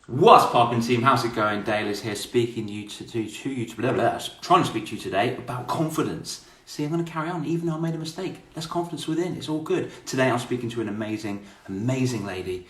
What's poppin' team? How's it going? Dale is here speaking to you blah, blah, trying to speak to you today about confidence. See, I'm going to carry on even though I made a mistake. There's confidence within. It's all good. Today I'm speaking to an amazing lady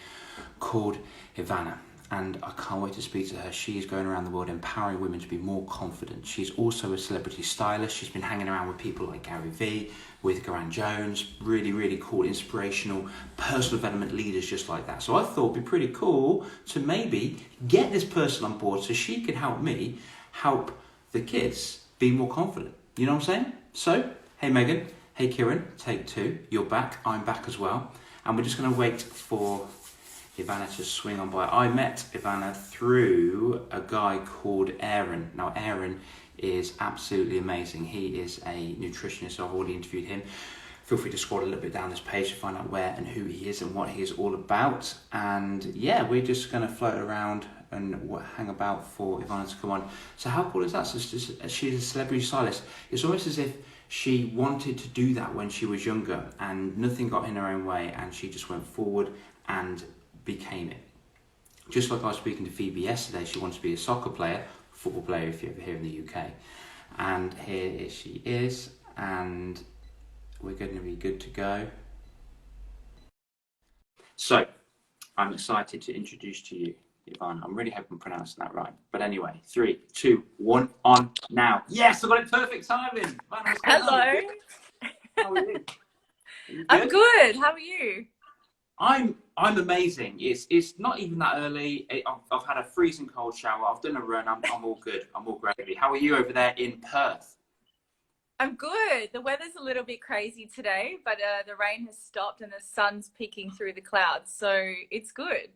called Ivana. And I can't wait to speak to her. She is going around the world empowering women to be more confident. She's also a celebrity stylist. She's been hanging around with people like Gary Vee, with Garan Jones, really cool, inspirational, personal development leaders just like that. So I thought it'd be pretty cool to maybe get this person on board so she can help me help the kids be more confident. You know what I'm saying? So, hey Megan, hey Kieran, take two. You're back, I'm back as well. And we're just going to wait for Ivana to swing on by. I met Ivana through a guy called Aaron. Now, Aaron is absolutely amazing. He is a nutritionist. I've already interviewed him. Feel free to scroll a little bit down this page to find out where and who he is and what he is all about. And yeah, we're just going to float around and hang about for Ivana to come on. So how cool is that? So she's a celebrity stylist. It's almost as if she wanted to do that when she was younger and nothing got in her own way, and she just went forward and became it. Just like I was speaking to Phoebe yesterday, she wants to be a soccer player, football player if you're ever here in the UK. And here she is, and we're going to be good to go. So, I'm excited to introduce to you Ivana. I'm really hoping I'm pronouncing that right. But anyway, 3, 2, 1, on now. Yes, I got it perfect timing. Hello. How are you? I'm good. How are you? I'm amazing. It's not even that early. I've had a freezing cold shower. I've done a run. I'm all good. I'm all gravy. How are you over there in Perth? I'm good. The weather's a little bit crazy today, but the rain has stopped and the sun's peeking through the clouds, so it's good.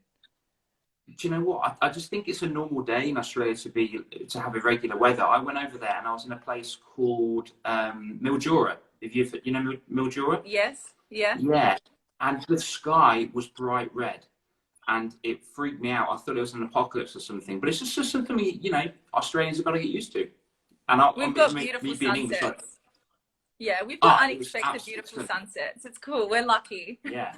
Do you know what? I just think it's a normal day in Australia to have irregular weather. I went over there and I was in a place called Mildura. If you know Mildura? Yes. Yeah. Yeah. And the sky was bright red, and it freaked me out. I thought it was an apocalypse or something, but it's just something Australians have got to get used to. And We've got me beautiful being English, like, sunsets. Yeah, we've got it was unexpected absolutely beautiful stunning. sunsets. It's cool. We're lucky. Yeah,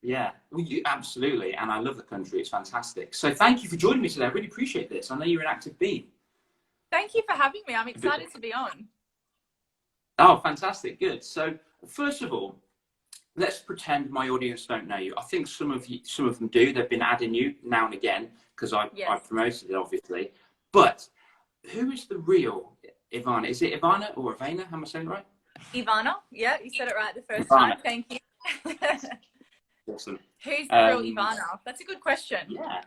yeah, well, absolutely. And I love the country. It's fantastic. So thank you for joining me today. I really appreciate this. I know you're an active bee. Thank you for having me. I'm excited to be on. Oh, fantastic. Good. So first of all, let's pretend my audience don't know you. I think some of them do. They've been adding you now and again because I Yes. promoted it, obviously. But who is the real Ivana? Is it Ivana or Ivana? Am I saying it right? Ivanna. Yeah, you said it right the first Ivana. time. Thank you. Awesome. Who's the real Um, Ivanna? That's a good question. yeah.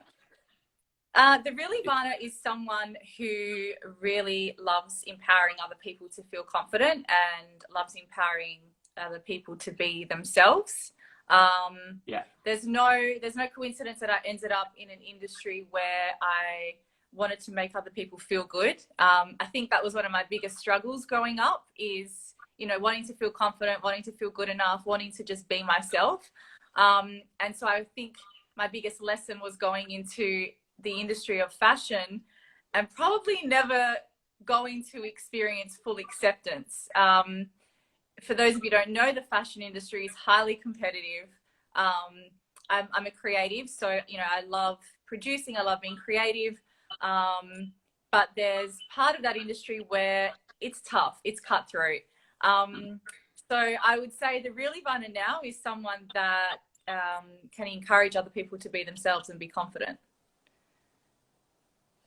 The real Ivana is someone who really loves empowering other people to feel confident and loves empowering other people to be themselves. Yeah. There's no coincidence that I ended up in an industry where I wanted to make other people feel good. I think that was one of my biggest struggles growing up is, wanting to feel confident, wanting to feel good enough, wanting to just be myself. And so I think my biggest lesson was going into the industry of fashion and probably never going to experience full acceptance. For those of you who don't know, the fashion industry is highly competitive. I'm a creative, so I love producing, I love being creative, but there's part of that industry where it's tough, it's cutthroat. So I would say the real Ivana now is someone that can encourage other people to be themselves and be confident.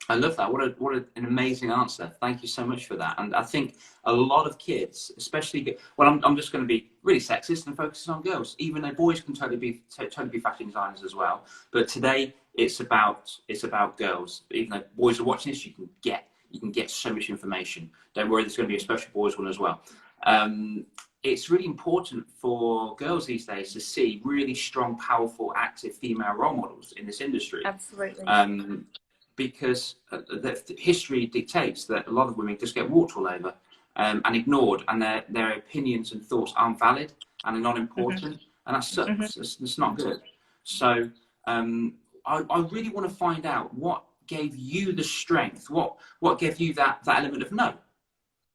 I love that. An amazing answer. Thank you so much for that. And I think a lot of kids, especially, well, I'm just going to be really sexist and focus on girls, even though boys can totally be fashion designers as well. But today it's about girls. Even though boys are watching this, you can get so much information. Don't worry, there's going to be a special boys one as well. It's really important for girls these days to see really strong, powerful, active female role models in this industry. Absolutely. Because the history dictates that a lot of women just get walked all over and ignored, and their opinions and thoughts aren't valid and are not important, and that sucks. It's not good. So I really want to find out what gave you the strength, what gave you that element of no.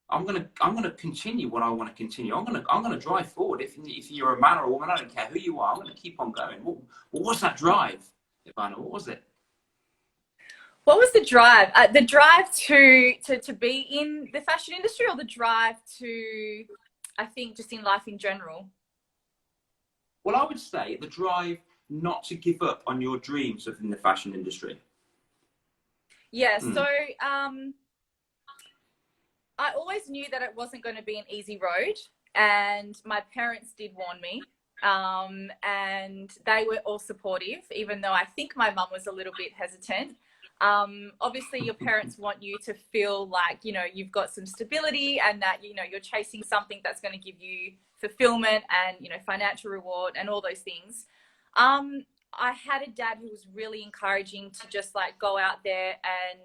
I'm gonna continue what I want to continue. I'm gonna drive forward. If you're a man or a woman, I don't care who you are. I'm gonna keep on going. What was that drive, Ivana? What was it? What was the drive? The drive to be in the fashion industry, or the drive to, I think, just in life in general? Well, I would say the drive not to give up on your dreams within the fashion industry. Yeah. So Mm. I always knew that it wasn't going to be an easy road, and my parents did warn me. And they were all supportive, even though I think my mum was a little bit hesitant. Obviously, your parents want you to feel like, you know, you've got some stability and that, you know, you're chasing something that's going to give you fulfillment and, you know, financial reward and all those things. I had a dad who was really encouraging to just like go out there and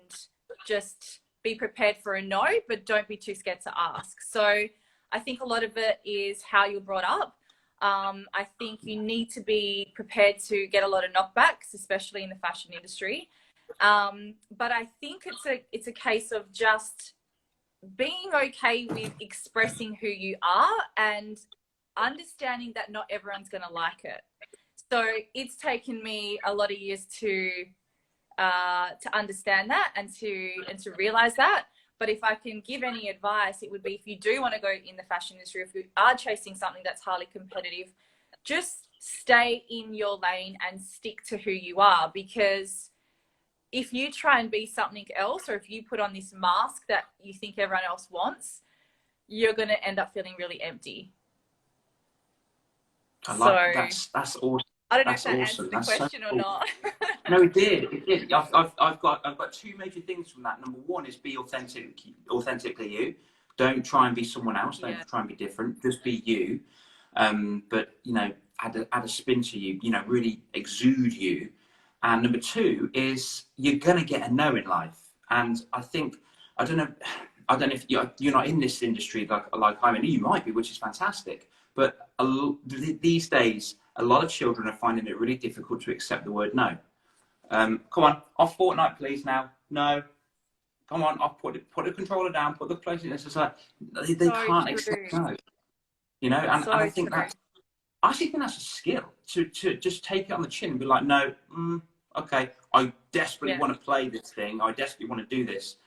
just be prepared for a no, but don't be too scared to ask. So I think a lot of it is how you're brought up. I think you need to be prepared to get a lot of knockbacks, especially in the fashion industry. But I think it's a case of just being okay with expressing who you are and understanding that not everyone's going to like it. So it's taken me a lot of years to understand that and to realize that. But if I can give any advice, it would be, if you do want to go in the fashion industry, if you are chasing something that's highly competitive, just stay in your lane and stick to who you are. Because if you try and be something else, or if you put on this mask that you think everyone else wants, you're going to end up feeling really empty. I So like that's awesome. I don't know if That's that awesome. answers the That's so question or cool. not. No, it did. It did. I've got two major things from that. Number one is be authentically you. Don't try and be someone else. Don't Yeah. try and be different. Just be you. But you know, add a spin to you. You know, really exude you. And number two is you're gonna get a no in life. And I think I don't know. I don't know if you're not in this industry like I mean, you might be, which is fantastic. But these days, a lot of children are finding it really difficult to accept the word no. Come on, off Fortnite, please now. No. Come on, off. Put the controller down. Put the PlayStation. It's just like they So can't true. accept no. You know, and I So think true. that's I actually think that's a skill to just take it on the chin and be like, no, okay, I desperately Yeah. want to play this thing. I desperately want to do this,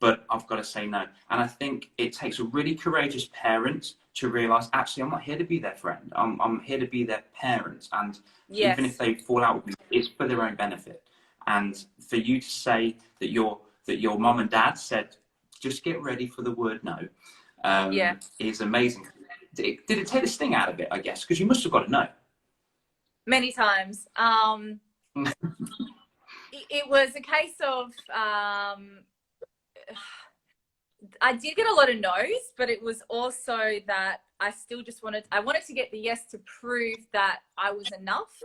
but I've got to say no. And I think it takes a really courageous parent to realize, actually, I'm not here to be their friend. I'm here to be their parent. And even if Yes. they fall out with me, it's for their own benefit. And for you to say that your mom and dad said, just get ready for the word no, Yeah. is amazing. Did it take the sting out of it, I guess? Because you must have got to know. Many times. It was a case of I did get a lot of no's, but it was also that I still just I wanted to get the yes to prove that I was enough.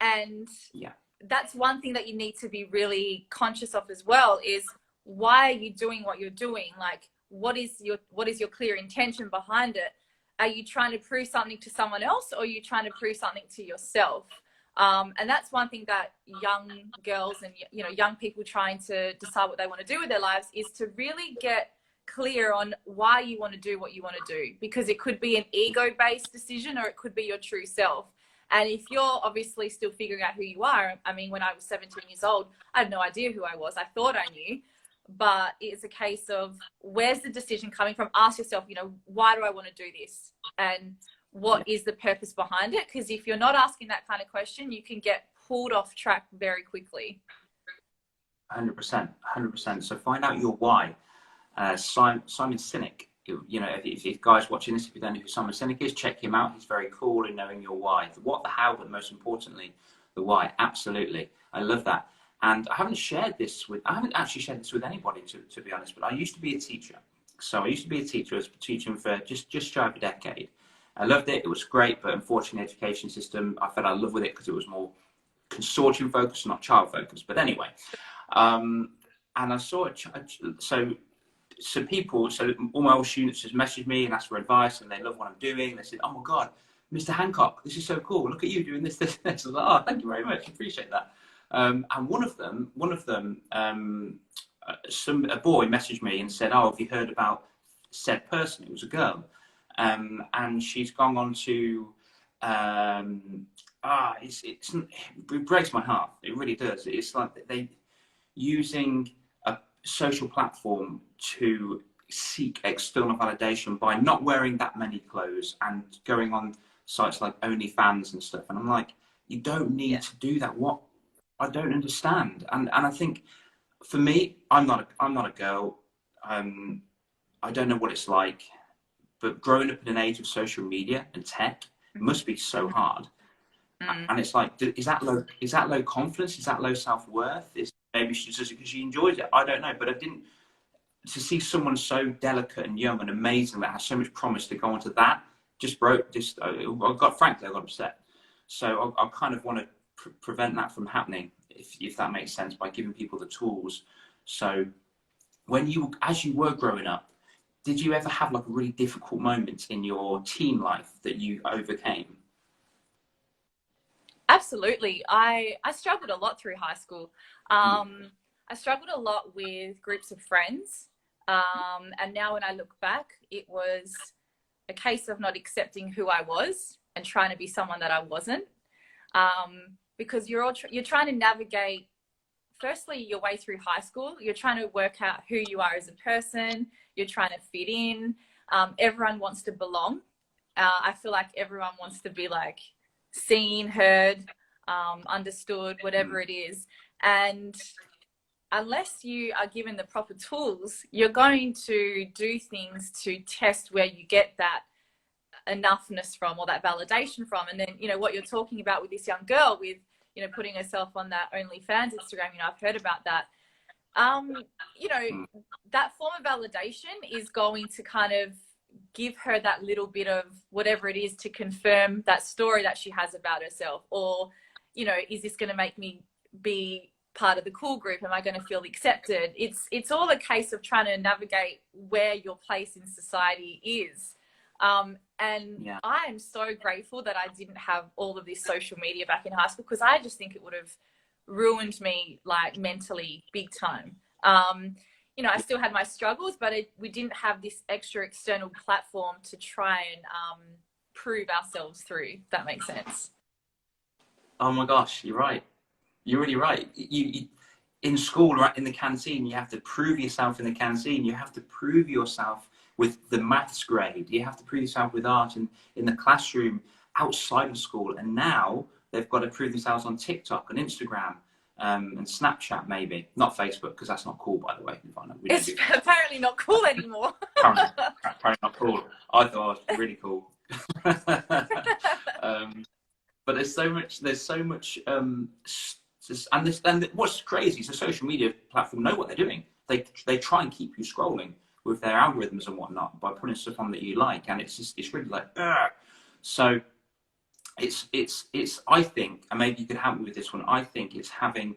And Yeah. that's one thing that you need to be really conscious of as well, is why are you doing what you're doing? Like, what is your clear intention behind it? Are you trying to prove something to someone else, or are you trying to prove something to yourself? And that's one thing that young girls and, you know, young people trying to decide what they want to do with their lives is to really get clear on why you want to do what you want to do, because it could be an ego-based decision or it could be your true self. And if you're obviously still figuring out who you are, I mean, when I was 17 years old, I had no idea who I was. I thought I knew, but it's a case of, where's the decision coming from? Ask yourself, you know, why do I want to do this? And what is the purpose behind it? Because if you're not asking that kind of question, you can get pulled off track very quickly. 100%, 100%. So find out your why. Simon Sinek, you know, if guys watching this, if you don't know who Simon Sinek is, check him out. He's very cool in knowing your why. The what, the how, but most importantly, the why. Absolutely. I love that. And I haven't actually shared this with anybody, to be honest, but I used to be a teacher. So I used to be a teacher. I was teaching for just shy of a decade. I loved it. It was great, but unfortunately, the education system, I fell out of love with it because it was more consortium focused, not child focused. But anyway, and I saw it. So all my old students just messaged me and asked for advice, and they love what I'm doing. They said, "Oh my God, Mr. Hancock, this is so cool. Look at you doing this, this, this." I was like, "Oh, thank you very much. Appreciate that." And one of them, a boy messaged me and said, "Oh, have you heard about said person?" It was a girl, and she's gone on to. It breaks my heart. It really does. It's like using a social platform to seek external validation by not wearing that many clothes and going on sites like OnlyFans and stuff. And I'm like, you don't need to do that. What? I don't understand. And I think for me, I'm not a girl. I don't know what it's like, but growing up in an age of social media and tech must be so hard. And it's like, is that low confidence? Is that low self-worth? Is maybe she's just because she enjoys it? I don't know. But I didn't, to see someone so delicate and young and amazing that has so much promise to go onto that frankly, I got upset. So I kind of want to prevent that from happening, if that makes sense, by giving people the tools. So as you were growing up, did you ever have like a really difficult moment in your teen life that you overcame? Absolutely. I struggled a lot through high school. I struggled a lot with groups of friends. And now when I look back, it was a case of not accepting who I was and trying to be someone that I wasn't. Because you're trying to navigate, firstly, your way through high school. You're trying to work out who you are as a person. You're trying to fit in. Everyone wants to belong. I feel like everyone wants to be like seen, heard, understood, whatever it is. And unless you are given the proper tools, you're going to do things to test where you get that enoughness from or that validation from. And then, what you're talking about with this young girl with, putting herself on that OnlyFans Instagram, I've heard about that. That form of validation is going to kind of give her that little bit of whatever it is to confirm that story that she has about herself. Or, is this going to make me be part of the cool group? Am I going to feel accepted? It's all a case of trying to navigate where your place in society is. I am so grateful that I didn't have all of this social media back in high school, because I just think it would have ruined me, like, mentally big time. I still had my struggles, but we didn't have this extra external platform to try and prove ourselves through, if that makes sense. Oh my gosh, you're right. You're really right. You in school, right, in the canteen, you have to prove yourself in the canteen. You have to prove yourself with the maths grade. You have to prove yourself with art in the classroom, outside of school. And now they've got to prove themselves on TikTok and Instagram and Snapchat, maybe. Not Facebook, because that's not cool, by the way. It's apparently not cool anymore. apparently not cool. I thought it was really cool. But there's so much and what's crazy is the social media platform know what they're doing. They try and keep you scrolling with their algorithms and whatnot by putting stuff on that you like, and it's really like, ugh. So it's I think, and maybe you could help me with this one, I think it's having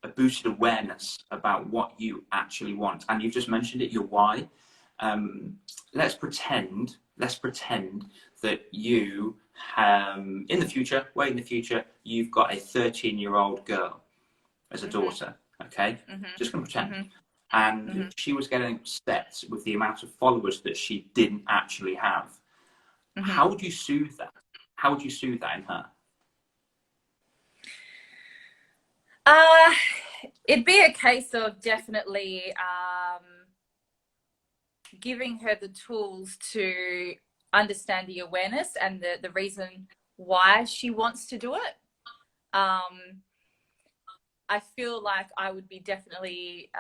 a boosted awareness about what you actually want. And you've just mentioned it, your why. Let's pretend that you in the future, you've got a 13-year-old girl as a daughter, okay? Just gonna pretend. And she was getting upset with the amount of followers that she didn't actually have. How would you soothe that? How would you soothe that in her? It'd be a case of definitely giving her the tools to understand the awareness and the reason why she wants to do it. I feel like I would be definitely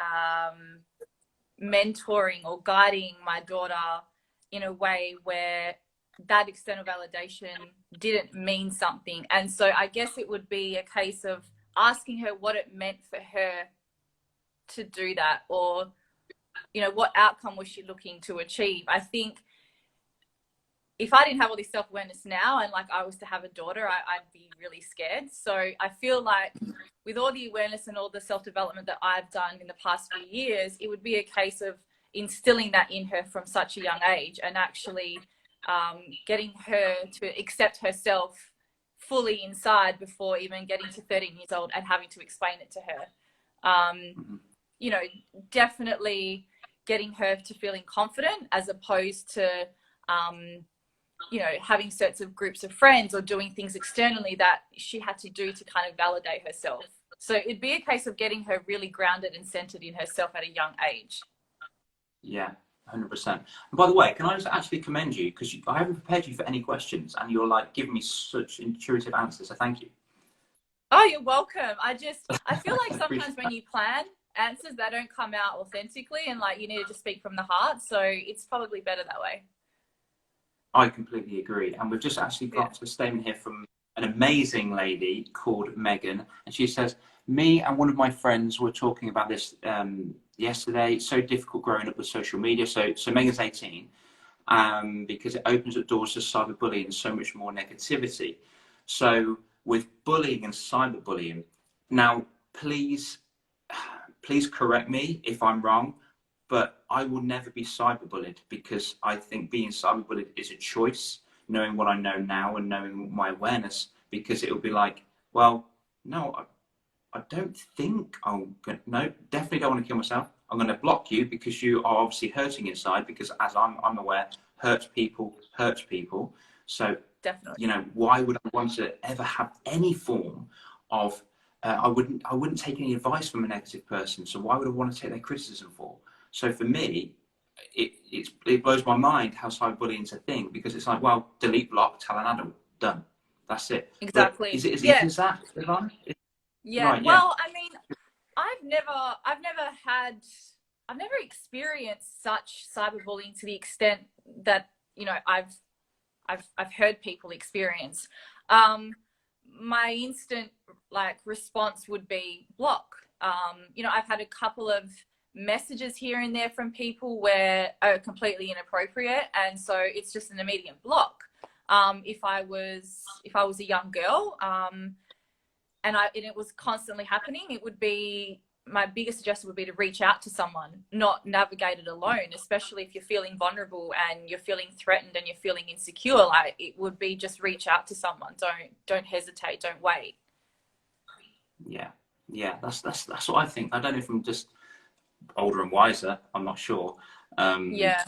mentoring or guiding my daughter in a way where that external validation didn't mean something. And so I guess it would be a case of asking her what it meant for her to do that, or, what outcome was she looking to achieve. I think if I didn't have all this self-awareness now and like I was to have a daughter, I'd be really scared. So I feel like with all the awareness and all the self-development that I've done in the past few years, it would be a case of instilling that in her from such a young age and actually getting her to accept herself fully inside before even getting to 13 years old and having to explain it to her. Definitely getting her to feeling confident as opposed to having sorts of groups of friends or doing things externally that she had to do to kind of validate herself. So it'd be a case of getting her really grounded and centered in herself at a young age. Yeah, 100%. And by the way, can I just actually commend you, because I haven't prepared you for any questions, and you're like giving me such intuitive answers. So thank you. Oh, you're welcome. I feel like I appreciate sometimes when you plan answers, they don't come out authentically, and like you need to just speak from the heart. So it's probably better that way. I completely agree. And we've just actually got a statement here from an amazing lady called Megan. And she says, me and one of my friends were talking about this yesterday. It's so difficult growing up with social media. So Megan's 18 because it opens up doors to cyberbullying and so much more negativity. So with bullying and cyberbullying, now please correct me if I'm wrong, but I will never be cyberbullied, because I think being cyberbullied is a choice, knowing what I know now and knowing my awareness, because it will be like, well, no, I don't think no, definitely don't want to kill myself. I'm going to block you because you are obviously hurting inside, because as I'm aware, hurts people. So, Definitely. you know, why would I want to ever have any form of, I wouldn't take any advice from a negative person. So why would I want to take their criticism for? So for me, it blows my mind how cyberbullying's a thing, because it's like, well, delete, block, tell an adult, done. That's it. Exactly. But is it as easy as that, Ivana? Yeah. Right, yeah. Well, I mean, I've never experienced such cyberbullying to the extent that, you know, I've heard people experience. My instant like response would be block. You know, I've had a couple of messages here and there from people where are completely inappropriate, and so it's just an immediate block. If I was a young girl, and it was constantly happening, it would be, my biggest suggestion would be to reach out to someone, not navigate it alone, especially if you're feeling vulnerable and you're feeling threatened and you're feeling insecure. Like, it would be just reach out to someone. Don't hesitate. Don't wait. Yeah. That's what I think. I don't know if I'm just older and wiser. I'm not sure. Yeah.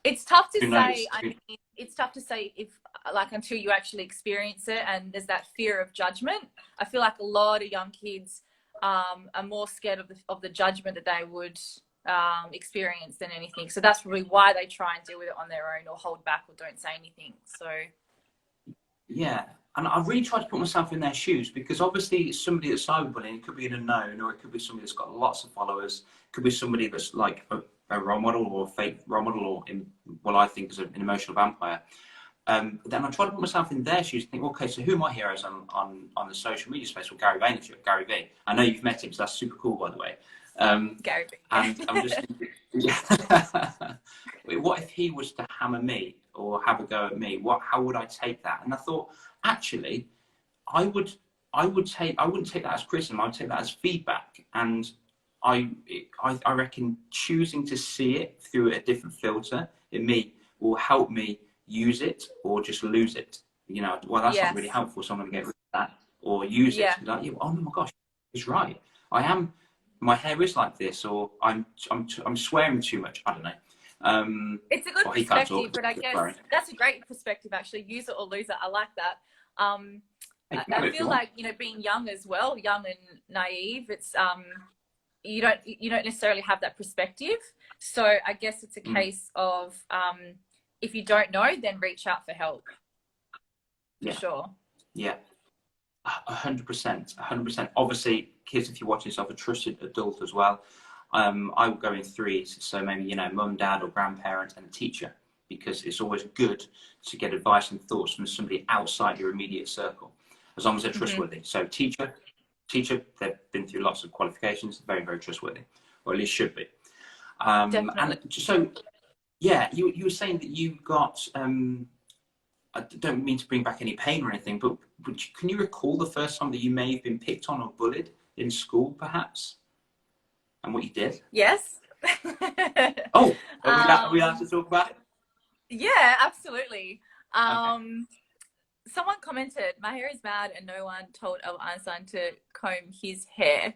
It's tough to say. I mean, it's tough to say if, like, until you actually experience it, and there's that fear of judgment. I feel like a lot of young kids are more scared of the judgment that they would experience than anything. So that's probably why they try and deal with it on their own, or hold back, or don't say anything. So yeah, and I really try to put myself in their shoes, because obviously somebody that's cyberbullying, it could be an unknown, or it could be somebody that's got lots of followers. It could be somebody that's like a role model, or a fake role model, or in what I think is an emotional vampire. Then I try to put myself in their shoes and think, okay, so who are my heroes on the social media space? Well, Gary V. I know you've met him, so that's super cool, by the way. Gary V. And I'm just thinking, yeah. What if he was to hammer me or have a go at me? How would I take that? And I thought, actually, I wouldn't take that as criticism. I would take that as feedback. And I reckon choosing to see it through a different filter in me will help me use it or just lose it. You know, well, that's not really helpful, so I'm going to get rid of that, or use it. Like, yeah, oh my gosh, he's right. My hair is like this, or I'm swearing too much. I don't know. It's a good perspective, but I guess that's a great perspective, actually. Use it or lose it. I like that. I feel like, you know, being young as well, young and naive, it's you don't necessarily have that perspective. So I guess it's a case of if you don't know, then reach out for help. For sure. Yeah. 100%. 100%. Obviously, kids, if you're watching yourself, a trusted adult as well. I will go in threes. So maybe, you know, mum, dad, or grandparent, and a teacher, because it's always good to get advice and thoughts from somebody outside your immediate circle, as long as they're trustworthy. So teacher, they've been through lots of qualifications, very, very trustworthy, or at least should be. And so, yeah, you were saying that you got, I don't mean to bring back any pain or anything, but can you recall the first time that you may have been picked on or bullied in school, perhaps? And what you did? Yes. Oh, are we allowed to talk about it? Yeah, absolutely. Okay. Someone commented, "My hair is mad and no one told Albert Einstein to comb his hair."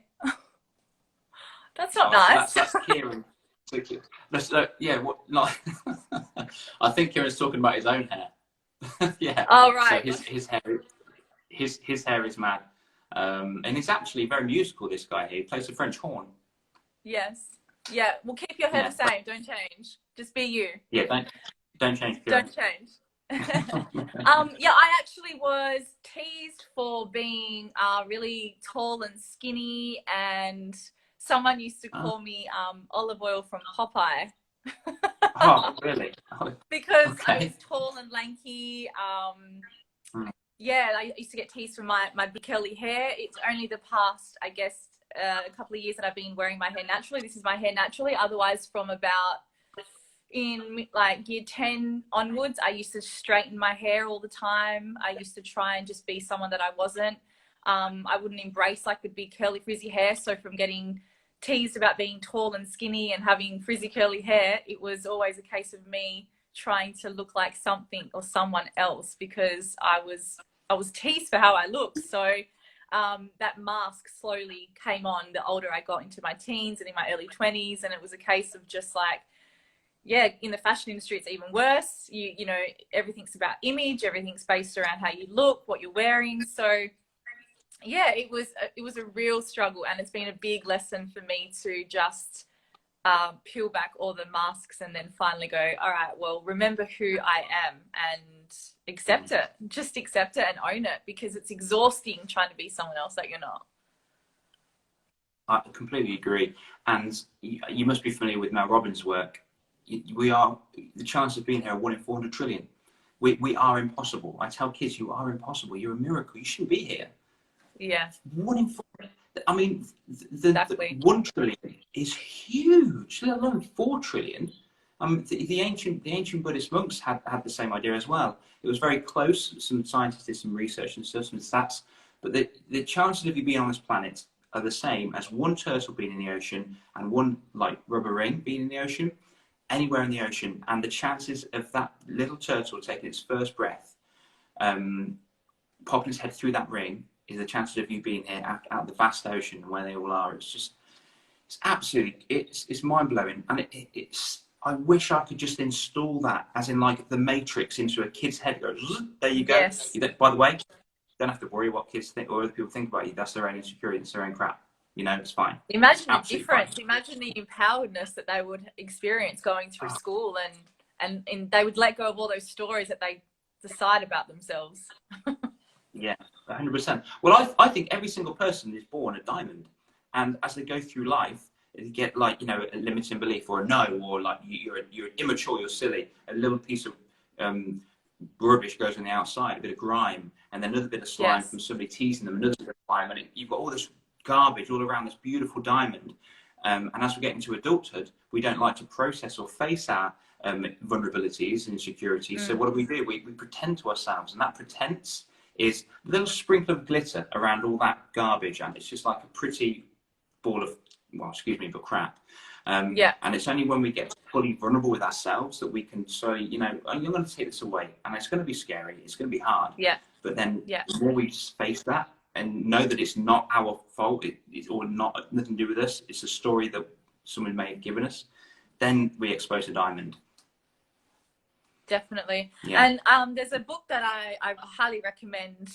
That's not nice. That's Kieran. Yeah, what? Not. I think Kieran's talking about his own hair. Yeah. Oh, right. So his hair is mad. And he's actually very musical, this guy here. He plays the French horn. Yes. Yeah. Well, keep your hair Yeah. the same. Don't change. Just be you. Yeah, don't change. Don't change. Yeah, I actually was teased for being really tall and skinny, and someone used to call me olive oil from Popeye. Oh, really? Because I Okay. was tall and lanky. Mm. Yeah, I used to get teased for my big curly hair. It's only the past, I guess, a couple of years that I've been wearing my hair naturally. This is my hair naturally. Otherwise, from about in like year 10 onwards, I used to straighten my hair all the time. I used to try and just be someone that I wasn't. I wouldn't embrace like the big curly frizzy hair. So from getting teased about being tall and skinny and having frizzy curly hair, it was always a case of me trying to look like something or someone else, because I was teased for how I looked. So that mask slowly came on the older I got into my teens and in my early 20s, and it was a case of just like, yeah, in the fashion industry, it's even worse. You know, everything's about image, everything's based around how you look, what you're wearing. So yeah, it was a real struggle, and it's been a big lesson for me to just peel back all the masks and then finally go, all right, well, remember who I am and accept it. Just accept it and own it, because it's exhausting trying to be someone else that you're not. I completely agree. And you must be familiar with Mel Robbins' work. We are, the chance of being here are 1 in 400 trillion. We are impossible. I tell kids, you are impossible. You're a miracle. You shouldn't be here. Yeah. 1 in 4. I mean, the Exactly. 1 trillion is huge, let alone 4 trillion. The ancient Buddhist monks had the same idea as well. It was very close. Some scientists did some research and stuff, some stats, but the chances of you being on this planet are the same as 1 turtle being in the ocean and 1 like rubber ring being in the ocean, anywhere in the ocean. And the chances of that little turtle taking its first breath, popping its head through that ring, is the chances of you being here out the vast ocean and where they all are. It's absolutely, it's mind blowing. And it's, I wish I could just install that, as in like the Matrix, into a kid's head. Goes, there you go. Yes. By the way, you don't have to worry what kids think or other people think about you. That's their own insecurity. That's their own crap. You know, it's fine. Imagine the Absolutely difference. fine. Imagine the empoweredness that they would experience going through school, and they would let go of all those stories that they decide about themselves. Yeah, 100%. Well, I think every single person is born a diamond, and as they go through life, they get like, you know, a limiting belief or a no, or like you're immature, you're silly. A little piece of rubbish goes on the outside, a bit of grime, and then another bit of slime from somebody teasing them, another bit of slime, and you've got all this garbage all around this beautiful diamond. And as we get into adulthood, we don't like to process or face our vulnerabilities and insecurities. So what do? We pretend to ourselves, and that pretense is a little sprinkle of glitter around all that garbage, and it's just like a pretty ball of, well, excuse me, but crap. And it's only when we get fully vulnerable with ourselves that we can say, you know, oh, you're going to take this away, and it's going to be scary, it's going to be hard. But then the more we face that and know that it's not our fault, it's or nothing to do with us, it's a story that someone may have given us, then we expose a diamond. Definitely. And there's a book that I highly recommend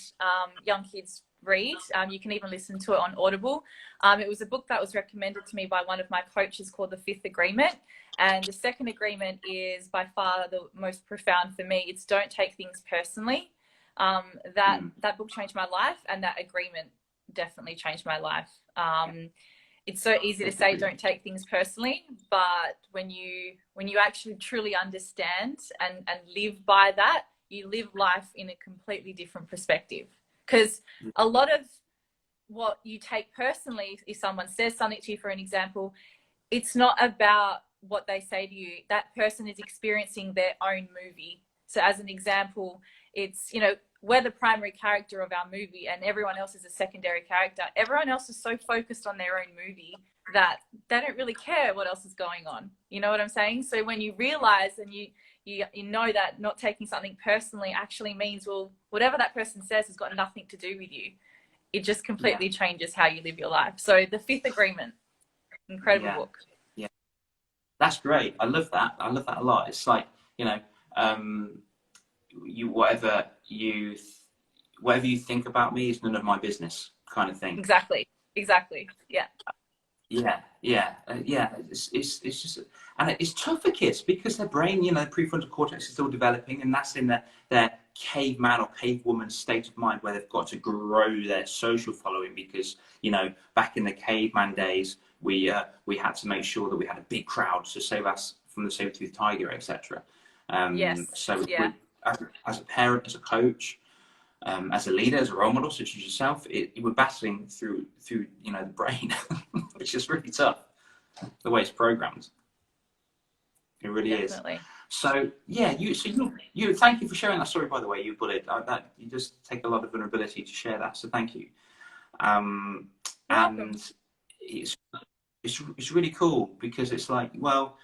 young kids read. You can even listen to it on Audible. It was a book that was recommended to me by one of my coaches called The Fifth Agreement. And the second agreement is by far the most profound for me. It's don't take things personally. That book changed my life, and that agreement definitely changed my life. It's so easy to say don't take things personally, but when you actually truly understand and live by that, you live life in a completely different perspective. Because a lot of what you take personally, if someone says something to you, for an example, it's not about what they say to you. That person is experiencing their own movie. So as an example, it's, you know, we're the primary character of our movie and everyone else is a secondary character. Everyone else is so focused on their own movie that they don't really care what else is going on. You know what I'm saying? So when you realize and you know that not taking something personally actually means, well, whatever that person says has got nothing to do with you. It just completely changes how you live your life. So The Fifth Agreement, incredible book. Yeah, that's great. I love that. I love that a lot. It's like, you know, whatever you think about me is none of my business. kind of thing. Exactly. Yeah. It's just, and it's tough for kids because their brain, you know, the prefrontal cortex is still developing, and that's in their caveman or cavewoman state of mind where they've got to grow their social following because, you know, back in the caveman days, we had to make sure that we had a big crowd to save us from the saber-toothed tiger, etc. Yes. So Yeah. as a parent, as a coach, as a leader, as a role model, such as yourself, we're battling through you know, the brain, which is really tough. The way it's programmed, it really Definitely. is. So yeah, you thank you for sharing that story. By the way, you bullied that you just take a lot of vulnerability to share that. So thank you. You're welcome. And it's really cool because it's like, well,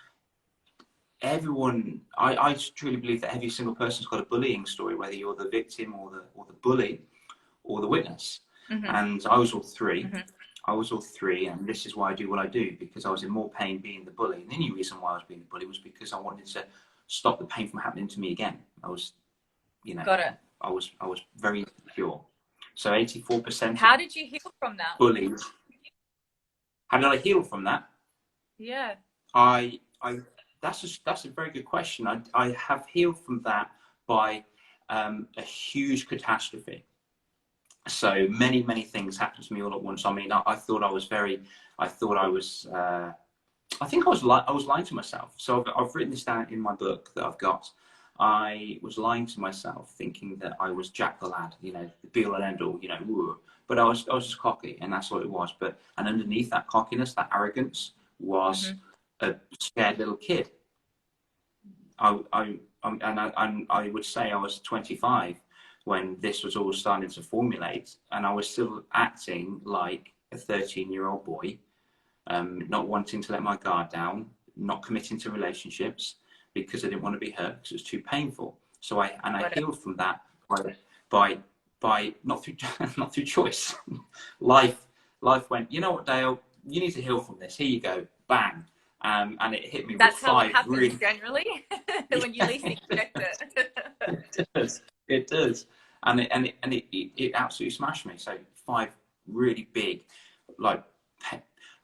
everyone. I truly believe that every single person's got a bullying story, whether you're the victim or the bully or the witness. And I was all three. I was all three, and this is why I do what I do, because I was in more pain being the bully. And the only reason why I was being the bully was because I wanted to stop the pain from happening to me again. I was, you know, Got it. I was very insecure. So 84%. How did you heal from that? Bullies. How did I heal from that? Yeah. That's a very good question. I have healed from that by a huge catastrophe. So many things happened to me all at once. I mean, I thought I was I think I was lying to myself. So I've written this down in my book that I've got. I was lying to myself, thinking that I was Jack the Lad, you know, the be all and end all, you know. Woo. But I was just cocky, and that's what it was. And underneath that cockiness, that arrogance, was a scared little kid. I would say I was 25 when this was all starting to formulate, and I was still acting like a 13-year-old boy, not wanting to let my guard down, not committing to relationships because I didn't want to be hurt because it was too painful. So I healed from that by not through choice. Life went, you know what, Dale, you need to heal from this. Here you go, bang. And it hit me. That's with how five it happens really... generally when you least expect it. It does. And it absolutely smashed me. So 5 really big, like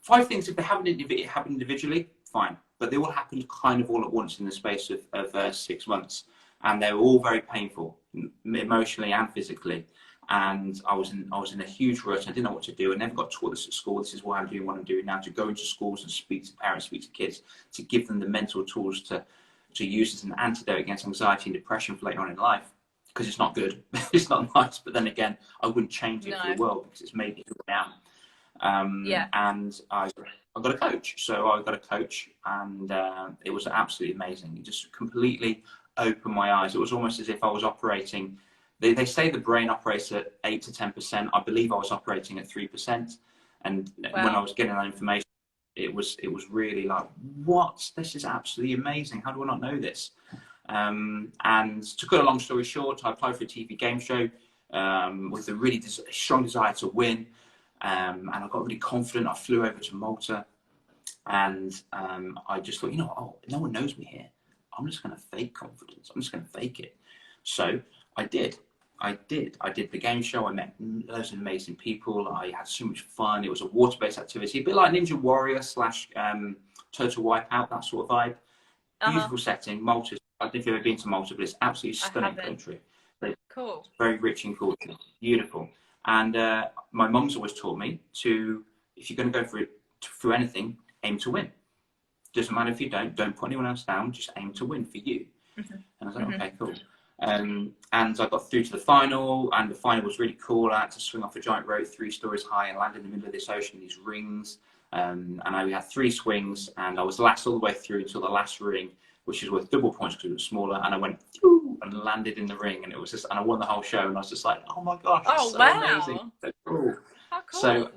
5 things. If they haven't happened individually, fine, but they all happened kind of all at once in the space of 6 months, and they were all very painful, emotionally and physically. And I was in a huge rush. I didn't know what to do. I never got taught this at school. This is why I'm doing what I'm doing now, to go into schools and speak to parents, speak to kids, to give them the mental tools to use as an antidote against anxiety and depression for later on in life. Because it's not good. It's not nice. But then again, I wouldn't change it for the world, because it's made me who I am. And I got a coach. So I got a coach, and it was absolutely amazing. It just completely opened my eyes. It was almost as if I was operating. They say the brain operates at 8 to 10%. I believe I was operating at 3%. And when I was getting that information, it was really like, what? This is absolutely amazing. How do I not know this? And to cut a long story short, I applied for a TV game show with a really strong desire to win. And I got really confident. I flew over to Malta, and I just thought, you know, no one knows me here. I'm just going to fake confidence. I'm just going to fake it. So I did the game show. I met loads of amazing people. I had so much fun. It was a water-based activity, a bit like Ninja Warrior / Total Wipeout, that sort of vibe. Beautiful setting. Malta. I don't know if you've ever been to Malta, but it's absolutely stunning country. Cool. Very rich in culture. Beautiful. And my mum's always taught me to, if you're going to go for anything, aim to win. Doesn't matter if you don't put anyone else down, just aim to win for you. And I was like, okay, cool. And I got through to the final, and the final was really cool. I had to swing off a giant rope 3 stories high and land in the middle of this ocean, these rings. And we had 3 swings, and I was last all the way through until the last ring, which is worth double points because it was smaller. And I went through and landed in the ring, and it was just, and I won the whole show. And I was just like, oh my gosh, it's so amazing. So cool. How cool. So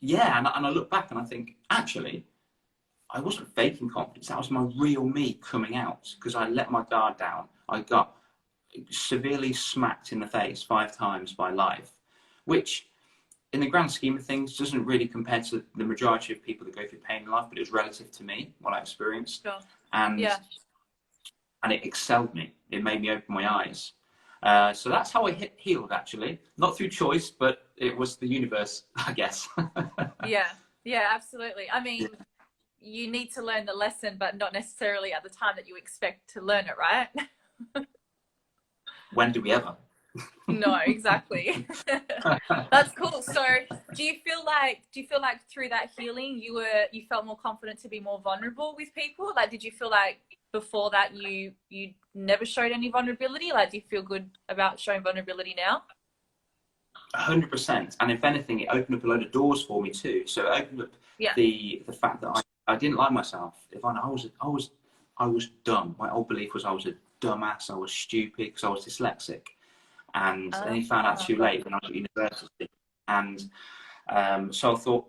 yeah, and I look back and I think, actually, I wasn't faking confidence. That was my real me coming out, because I let my guard down. I got severely smacked in the face 5 times by life, which in the grand scheme of things doesn't really compare to the majority of people that go through pain in life, but it was relative to me, what I experienced. Sure. And it excelled me. It made me open my eyes. So that's how I healed, actually. Not through choice, but it was the universe, I guess. Yeah, yeah, absolutely. I mean, you need to learn the lesson, but not necessarily at the time that you expect to learn it, right? When do we ever? No, exactly. That's cool. So do you feel like through that healing you felt more confident to be more vulnerable with people? Like, did you feel like before that you never showed any vulnerability? Like, do you feel good about showing vulnerability now? 100%. And if anything, it opened up a load of doors for me too. So it opened up Yeah. the fact that I didn't like myself. Ivana, I was dumb. My old belief was I was a dumbass. I was stupid because I was dyslexic. And then he found out too late when I was at university. And so I thought,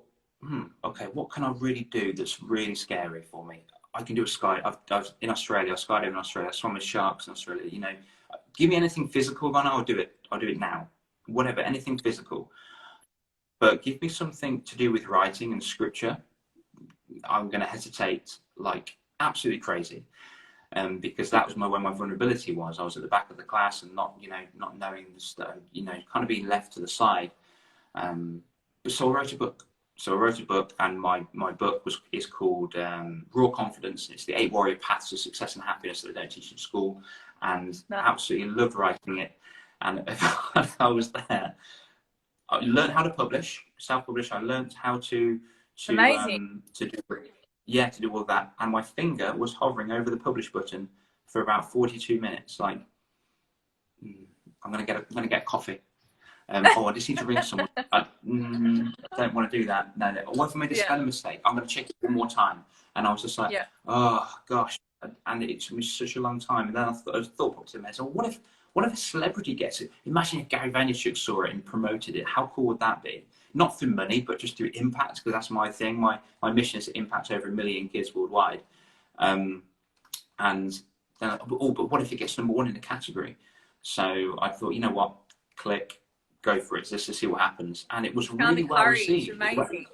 okay, what can I really do that's really scary for me? I can do a sky. I've in Australia. I skydived in Australia. I swam with sharks in Australia. You know, give me anything physical, Ivana, I'll do it. I'll do it now. Whatever, anything physical. But give me something to do with writing and scripture. I'm going to hesitate like absolutely crazy. Because that was where my vulnerability was. I was at the back of the class and not knowing the stuff, kind of being left to the side. So I wrote a book. And my book is called Raw Confidence. It's the 8 warrior paths to success and happiness that they don't teach in school, and absolutely loved writing it. And if I was there, I learned how to publish, self-publish. I learned how to Amazing. to do all that. And my finger was hovering over the publish button for about 42 minutes. Like, I'm gonna get coffee. I just need to ring someone. I don't want to do that. No. What if I made a mistake? I'm going to check it one more time. And I was just like, oh gosh. And it took me such a long time. And then I thought to myself, what if a celebrity gets it? Imagine if Gary Vaynerchuk saw it and promoted it. How cool would that be? Not through money, but just through impact, because that's my thing. My mission is to impact over 1 million kids worldwide. And then, but what if it gets number 1 in the category? So I thought, you know what? Click. Go for it, just to see what happens. And it was really well received. Amazing.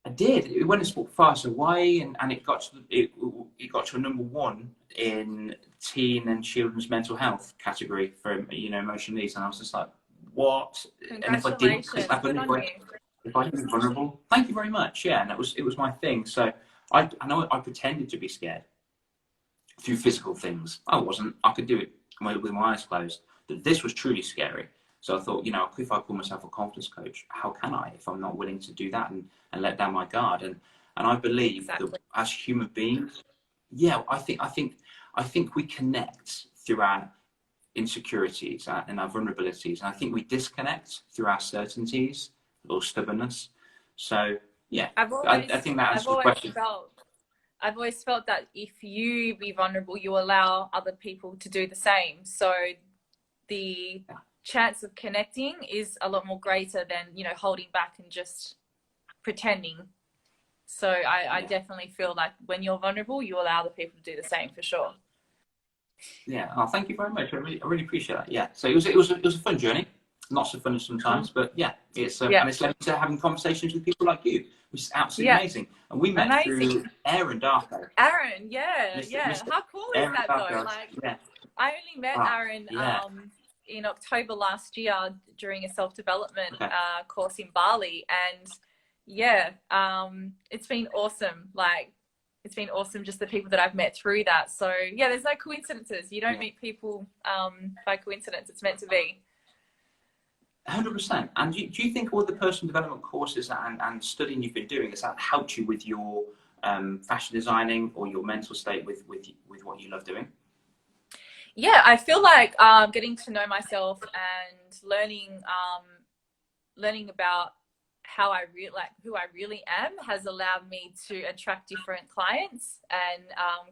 I did. It went as far as Hawaii, and it got to a number 1 in teen and children's mental health category for emotional needs. And I was just like, what? And if I didn't, if I didn't be vulnerable, thank you very much. Yeah, and it was my thing. So I know I pretended to be scared through physical things. I wasn't. I could do it with my eyes closed. But this was truly scary. So I thought, if I call myself a confidence coach, how can I if I'm not willing to do that and let down my guard? And I believe that as human beings, I think we connect through our insecurities and our vulnerabilities, and I think we disconnect through our certainties or stubbornness. So I think that answers the question. I've always felt that if you be vulnerable, you allow other people to do the same. So the chance of connecting is a lot more greater than holding back and just pretending. So I definitely feel like when you're vulnerable, you allow the people to do the same, for sure. Yeah. Oh, thank you very much. I really appreciate that. Yeah. So it was a fun journey. Not so fun sometimes, but it's and it's led to having conversations with people like you, which is absolutely amazing. And we met through Aaron Darko. Aaron, How cool is that though? Like, I only met Aaron in October last year during a self-development course in Bali, and it's been awesome. Like, it's been awesome just the people that I've met through that. So there's no coincidences. You don't meet people by coincidence. It's meant to be. 100%. And do you think all the personal development courses and studying you've been doing, has that helped you with your fashion designing or your mental state with what you love doing? Yeah, I feel like getting to know myself and learning about how who I really am has allowed me to attract different clients and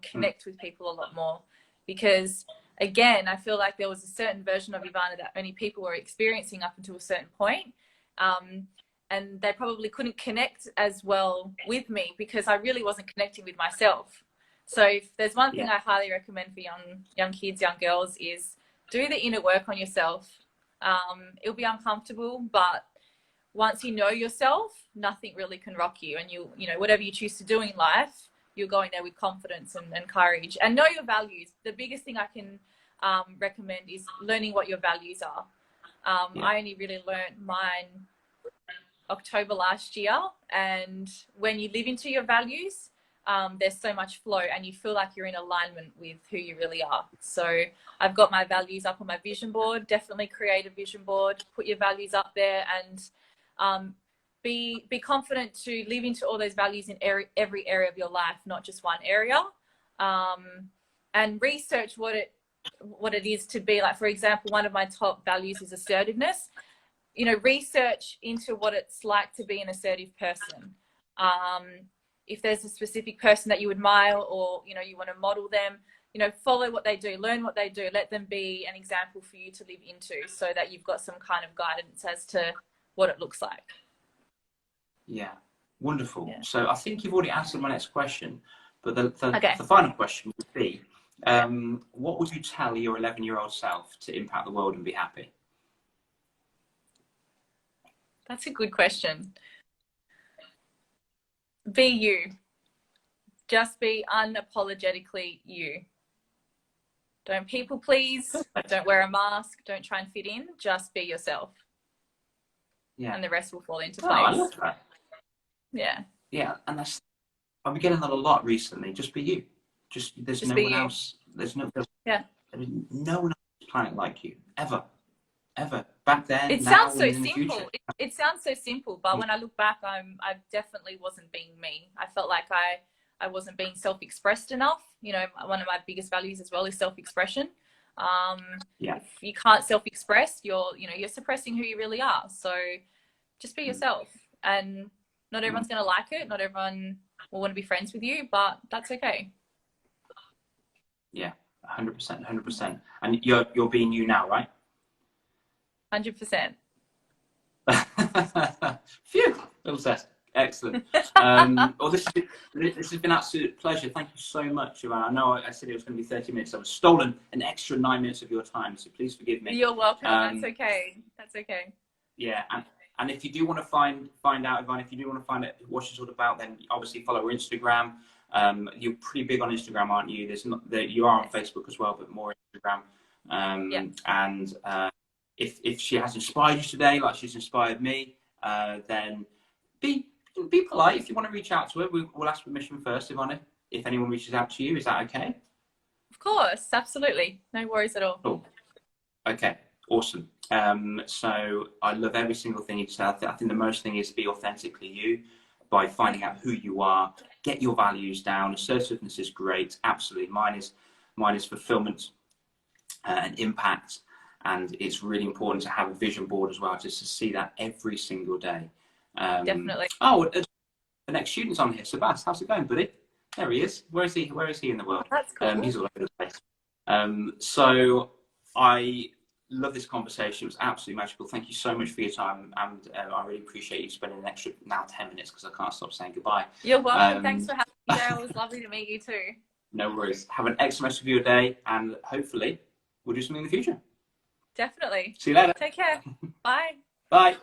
connect with people a lot more. Because again, I feel like there was a certain version of Ivana that only people were experiencing up until a certain point. And they probably couldn't connect as well with me because I really wasn't connecting with myself. So if there's one thing I highly recommend for young kids, young girls, is do the inner work on yourself. It'll be uncomfortable, but once you know yourself, nothing really can rock you. And you know, whatever you choose to do in life, you're going there with confidence and courage. And know your values. The biggest thing I can recommend is learning what your values are. I only really learned mine October last year. And when you live into your values, there's so much flow and you feel like you're in alignment with who you really are. So I've got my values up on my vision board. Definitely create a vision board, put your values up there, and be confident to live into all those values in every area of your life, not just one area. And research what it is to be like. For example, one of my top values is assertiveness. You know, research into what it's like to be an assertive person. If there's a specific person that you admire, or, you know, you want to model them, you know, follow what they do, learn what they do, let them be an example for you to live into, so that you've got some kind of guidance as to what it looks like. Yeah, wonderful. Yeah. So I think you've already answered my next question, but the Okay. final question would be, what would you tell your 11-year-old self to impact the world and be happy? That's a good question. Be you. Just be unapologetically you. Don't people please. Don't wear a mask. Don't try and fit in. Just be yourself. Yeah. And the rest will fall into place. I love that. Yeah. Yeah, and I've been getting that a lot recently. Just be you. There's no one else. There's no one on this planet like you, ever. Back then, it now, sounds so and in simple. the future. It sounds so simple, but when I look back, I definitely wasn't being me. I felt like I wasn't being self-expressed enough. You know, one of my biggest values as well is self-expression. If you can't self-express, you're suppressing who you really are. So just be yourself, and not everyone's going to like it. Not everyone will want to be friends with you, but that's okay. Yeah, 100%. And you're being you now, right? 100%. Phew, little test. Excellent. Well, this has been an absolute pleasure. Thank you so much, Ivana. I know I said it was going to be 30 minutes. I've stolen an extra 9 minutes of your time, so please forgive me. You're welcome. That's okay. That's okay. Yeah, and if you do want to find out, Ivana, if you do want to find out what she's all about, then obviously follow her Instagram. You're pretty big on Instagram, aren't you? You are on Facebook as well, but more Instagram. And if she has inspired you today, like she's inspired me, then be polite. If you want to reach out to her, we'll ask permission first, Ivana. If anyone reaches out to you, is that okay? Of course, absolutely. No worries at all. Cool. Okay, awesome. So I love every single thing you said. I think the most thing is to be authentically you by finding out who you are, get your values down. Assertiveness is great, absolutely. Mine is fulfillment and impact. And it's really important to have a vision board as well, just to see that every single day. Definitely. Oh, the next student's on here. Sebas, how's it going, buddy? There he is. Where is he in the world? That's cool. He's all over the place. So I love this conversation. It was absolutely magical. Thank you so much for your time. And I really appreciate you spending an extra now 10 minutes, because I can't stop saying goodbye. You're welcome. Thanks for having me there. It was lovely to meet you too. No worries. Have an excellent rest of your day, and hopefully we'll do something in the future. Definitely. See you later. Take care. Bye. Bye.